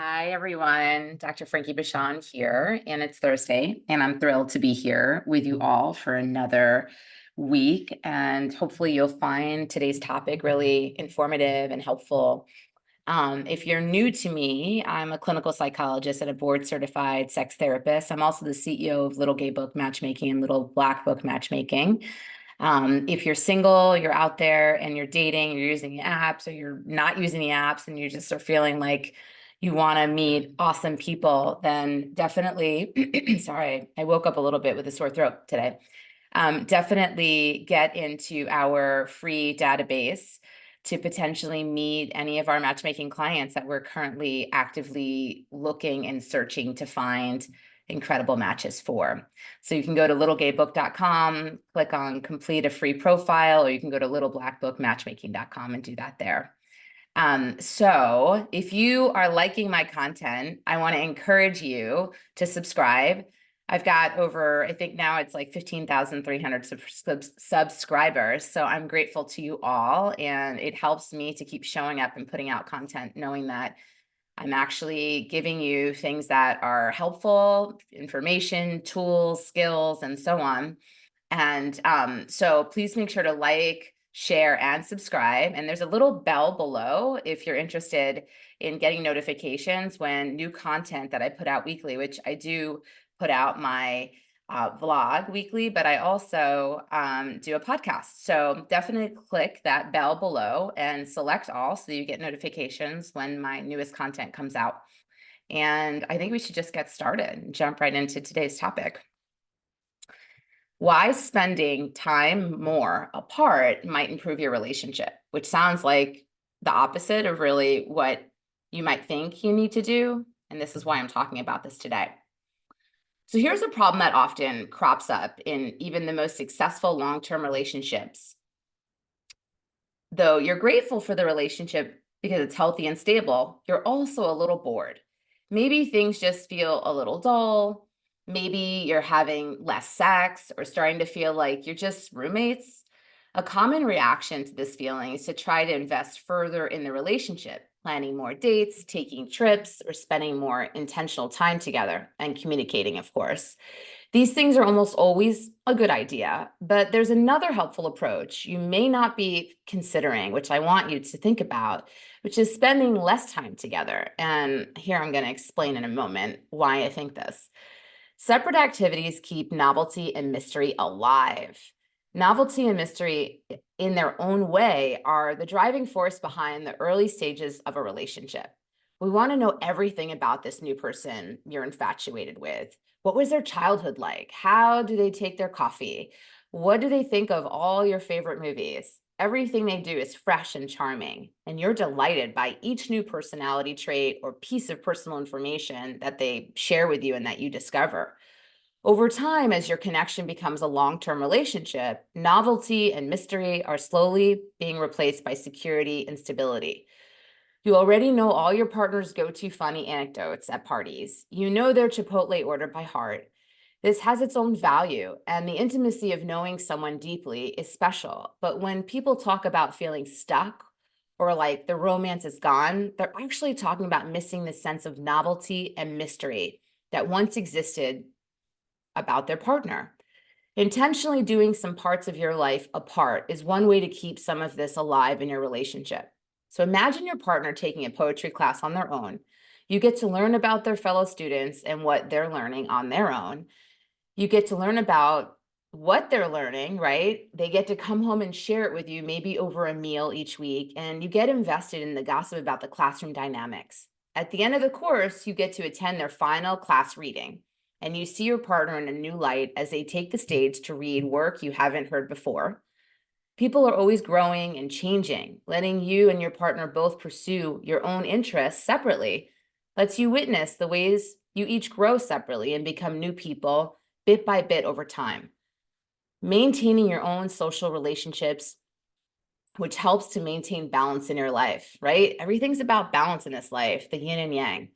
Hi, everyone. Dr. Frankie Bashan here, and it's Thursday, and I'm thrilled to be here with you all for another week. And hopefully, you'll find today's topic really informative and helpful. If you're new to me, I'm a clinical psychologist and a board certified sex therapist. I'm also the CEO of Little Gay Book Matchmaking and Little Black Book Matchmaking. If you're single, you're out there and you're dating, you're using the apps, or you're not using the apps and you just are feeling like you want to meet awesome people, then definitely, sorry, I woke up a little bit with a sore throat today. Definitely get into our free database to potentially meet any of our matchmaking clients that we're currently actively looking and searching to find incredible matches for. So you can go to littlegaybook.com, click on complete a free profile, or you can go to littleblackbookmatchmaking.com and do that there. So if you are liking my content, I want to encourage you to subscribe. I've got over, I think now it's like 15,300 subscribers. So I'm grateful to you all. And it helps me to keep showing up and putting out content, knowing that I'm actually giving you things that are helpful, information, tools, skills, and so on. And so please make sure to like, share, and subscribe. And there's a little bell below if you're interested in getting notifications when new content that I put out weekly, which I do put out my vlog weekly, but I also do a podcast. So definitely click that bell below and select all so you get notifications when my newest content comes out. And I think we should just get started and jump right into today's topic. Why spending time more apart might improve your relationship, which sounds like the opposite of really what you might think you need to do. And this is why I'm talking about this today. So here's a problem that often crops up in even the most successful long-term relationships. Though you're grateful for the relationship because it's healthy and stable, you're also a little bored. Maybe things just feel a little dull. Maybe you're having less sex or starting to feel like you're just roommates. A common reaction to this feeling is to try to invest further in the relationship, planning more dates, taking trips, or spending more intentional time together and communicating, of course. These things are almost always a good idea, but there's another helpful approach you may not be considering, which I want you to think about, which is spending less time together. And here I'm going to explain in a moment why I think this. Separate activities keep novelty and mystery alive. Novelty and mystery, in their own way, are the driving force behind the early stages of a relationship. We want to know everything about this new person you're infatuated with. What was their childhood like? How do they take their coffee? What do they think of all your favorite movies? Everything they do is fresh and charming, and you're delighted by each new personality trait or piece of personal information that they share with you and that you discover. Over time, as your connection becomes a long-term relationship, novelty and mystery are slowly being replaced by security and stability. You already know all your partner's go-to funny anecdotes at parties. You know their Chipotle order by heart. This has its own value, and the intimacy of knowing someone deeply is special. But when people talk about feeling stuck or like the romance is gone, they're actually talking about missing the sense of novelty and mystery that once existed about their partner. Intentionally doing some parts of your life apart is one way to keep some of this alive in your relationship. So imagine your partner taking a poetry class on their own. You get to learn about their fellow students and what they're learning on their own. You get to learn about what they're learning, right? They get to come home and share it with you, maybe over a meal each week, and you get invested in the gossip about the classroom dynamics. At the end of the course, you get to attend their final class reading, and you see your partner in a new light as they take the stage to read work you haven't heard before. People are always growing and changing. Letting you and your partner both pursue your own interests separately lets you witness the ways you each grow separately and become new people bit by bit over time. Maintaining your own social relationships, which helps to maintain balance in your life, right? Everything's about balance in this life, the yin and yang.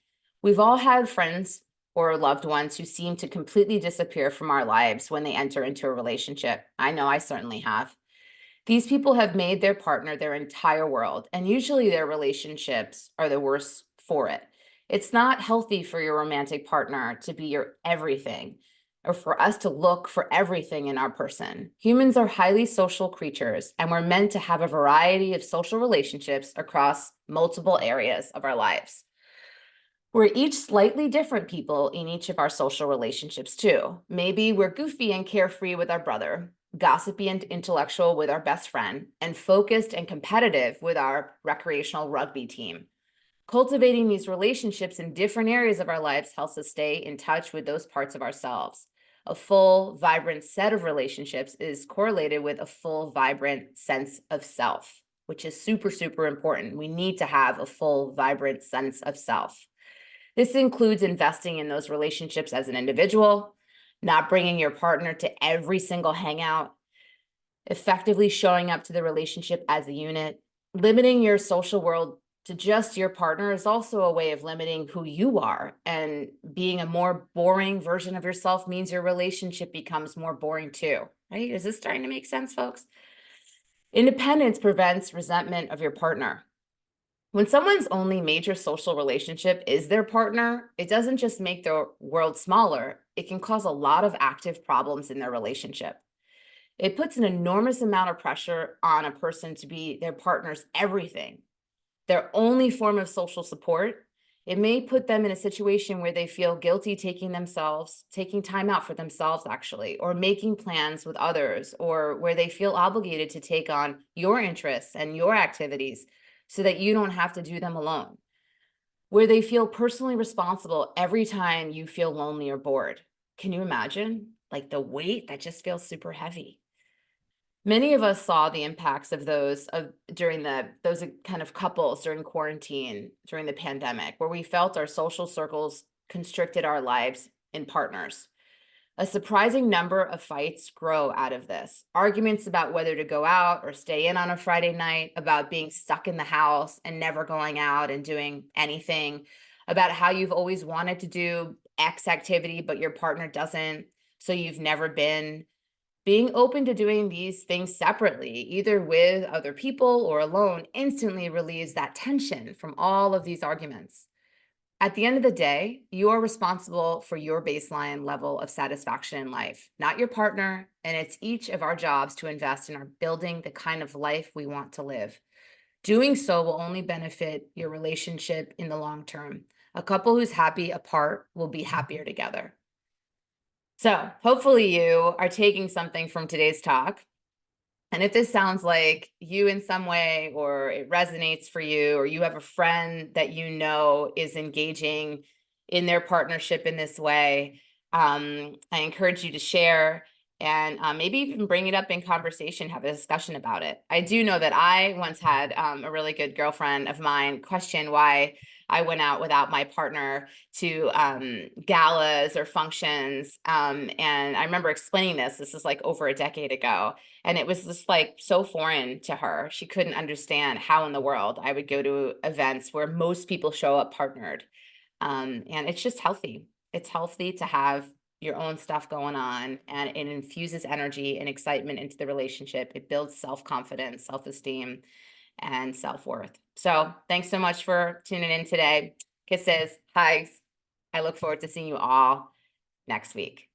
We've all had friends or loved ones who seem to completely disappear from our lives when they enter into a relationship. I know I certainly have. These people have made their partner their entire world, and usually their relationships are the worse for it. It's not healthy for your romantic partner to be your everything or for us to look for everything in our person. Humans are highly social creatures, and we're meant to have a variety of social relationships across multiple areas of our lives. We're each slightly different people in each of our social relationships, too. Maybe we're goofy and carefree with our brother, gossipy and intellectual with our best friend, and focused and competitive with our recreational rugby team. Cultivating these relationships in different areas of our lives helps us stay in touch with those parts of ourselves. A full, vibrant set of relationships is correlated with a full, vibrant sense of self, which is super, super important. We need to have a full, vibrant sense of self. This includes investing in those relationships as an individual, not bringing your partner to every single hangout, effectively showing up to the relationship as a unit. Limiting your social world to just your partner is also a way of limiting who you are, and being a more boring version of yourself means your relationship becomes more boring too, right? Is this starting to make sense, folks? Independence prevents resentment of your partner. When someone's only major social relationship is their partner, it doesn't just make their world smaller, it can cause a lot of active problems in their relationship. It puts an enormous amount of pressure on a person to be their partner's everything, their only form of social support. It may put them in a situation where they feel guilty taking time out for themselves, actually, or making plans with others, or where they feel obligated to take on your interests and your activities so that you don't have to do them alone, where they feel personally responsible every time you feel lonely or bored. Can you imagine? Like the weight that just feels super heavy. Many of us saw the impacts of those during those kind of couples during quarantine, during the pandemic, where we felt our social circles constricted our lives in partners. A surprising number of fights grow out of this. Arguments about whether to go out or stay in on a Friday night, about being stuck in the house and never going out and doing anything, about how you've always wanted to do X activity, but your partner doesn't, so you've never been. Being open to doing these things separately, either with other people or alone, instantly relieves that tension from all of these arguments. At the end of the day, you are responsible for your baseline level of satisfaction in life, not your partner, and it's each of our jobs to invest in our building the kind of life we want to live. Doing so will only benefit your relationship in the long term. A couple who's happy apart will be happier together. So hopefully you are taking something from today's talk. And if this sounds like you in some way, or it resonates for you, or you have a friend that you know is engaging in their partnership in this way, I encourage you to share and maybe even bring it up in conversation, have a discussion about it. I do know that I once had a really good girlfriend of mine question why I went out without my partner to galas or functions. And I remember explaining this. This is like over a decade ago. And it was just like so foreign to her. She couldn't understand how in the world I would go to events where most people show up partnered. And it's just healthy. It's healthy to have your own stuff going on, and it infuses energy and excitement into the relationship. It builds self-confidence, self-esteem, and self-worth. So thanks so much for tuning in today. Kisses, hugs. I look forward to seeing you all next week.